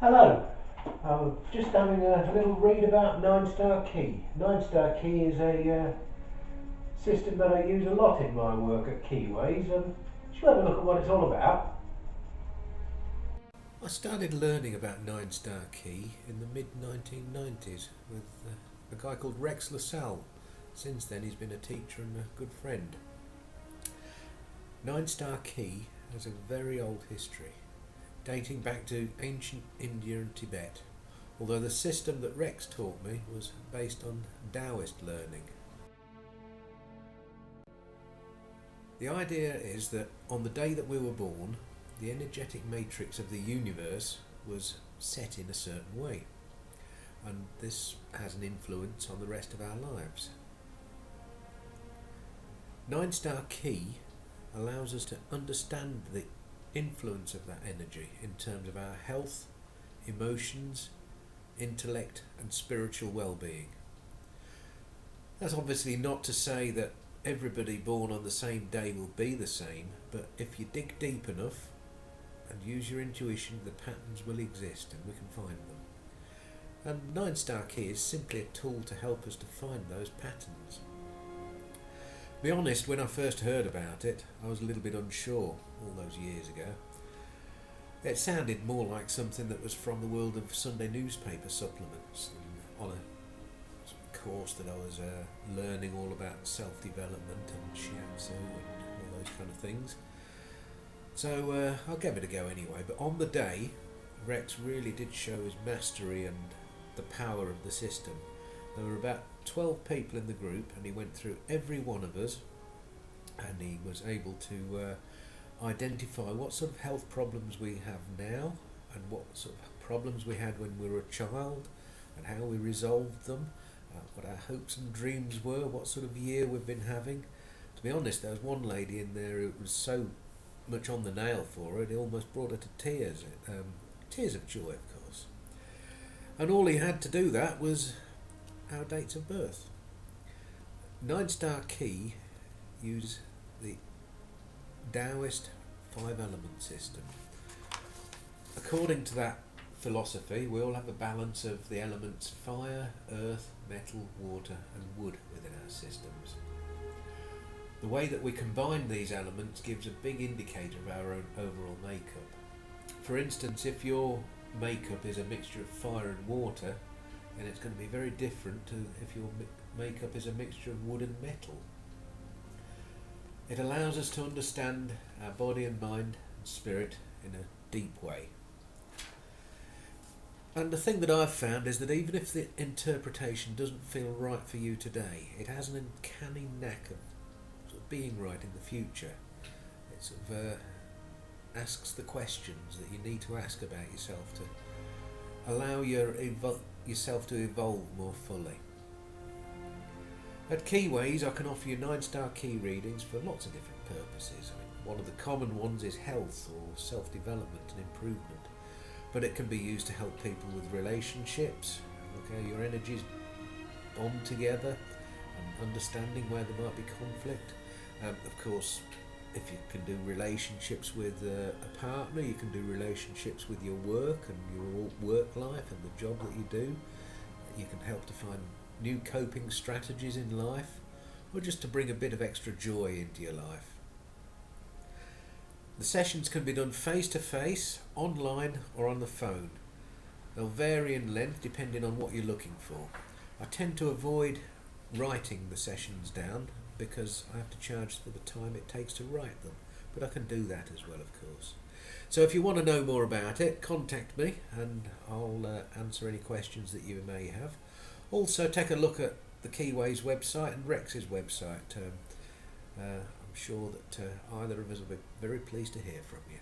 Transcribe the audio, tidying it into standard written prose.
Hello, I'm just having a little read about Nine Star Key. Nine Star Key is a system that I use a lot in my work at Keyways. Shall we have a look at what it's all about? I started learning about Nine Star Key in the mid 1990s with a guy called Rex LaSalle. Since then he's been a teacher and a good friend. Nine Star Key has a very old history, dating back to ancient India and Tibet, although the system that Rex taught me was based on Taoist learning. The idea is that on the day that we were born, the energetic matrix of the universe was set in a certain way, and this has an influence on the rest of our lives. Nine Star Key allows us to understand the influence of that energy in terms of our health, emotions, intellect and spiritual well-being. That's obviously not to say that everybody born on the same day will be the same, but if you dig deep enough and use your intuition, the patterns will exist and we can find them. And Nine Star Key is simply a tool to help us to find those patterns. To be honest, when I first heard about it, I was a little bit unsure all those years ago. It sounded more like something that was from the world of Sunday newspaper supplements, and on a course that I was learning all about self-development and shiatsu and all those kind of things. So I gave it a go anyway, but on the day, Rex really did show his mastery and the power of the system. There were about 12 people in the group and he went through every one of us, and he was able to identify what sort of health problems we have now and what sort of problems we had when we were a child and how we resolved them, what our hopes and dreams were, what sort of year we've been having. To be honest, there was one lady in there who was so much on the nail for her, it almost brought her to tears. Tears of joy, of course. And all he had to do that was our dates of birth. Nine Star Key uses the Taoist 5-element system. According to that philosophy, we all have a balance of the elements fire, earth, metal, water and wood within our systems. The way that we combine these elements gives a big indicator of our own overall makeup. For instance, if your makeup is a mixture of fire and water, then it's going to be very different to if your makeup is a mixture of wood and metal. It allows us to understand our body and mind and spirit in a deep way. And the thing that I've found is that even if the interpretation doesn't feel right for you today, it has an uncanny knack of being right in the future. It sort of asks the questions that you need to ask about yourself to allow yourself to evolve more fully. At Keyways I can offer you 9 Star Key readings for lots of different purposes. One of the common ones is health or self-development and improvement, but it can be used to help people with relationships, look how your energies bond together and understanding where there might be conflict. Of course, if you can do relationships with a partner, you can do relationships with your work and your work life and the job that you do. You can help to find new coping strategies in life, or just to bring a bit of extra joy into your life. The sessions can be done face to face, online or on the phone. They'll vary in length depending on what you're looking for. I tend to avoid writing the sessions down because I have to charge for the time it takes to write them, but I can do that as well, of course. So if you want to know more about it, contact me and I'll answer any questions that you may have. Also take a look at the Keyways website and Rex's website. I'm sure that either of us will be very pleased to hear from you.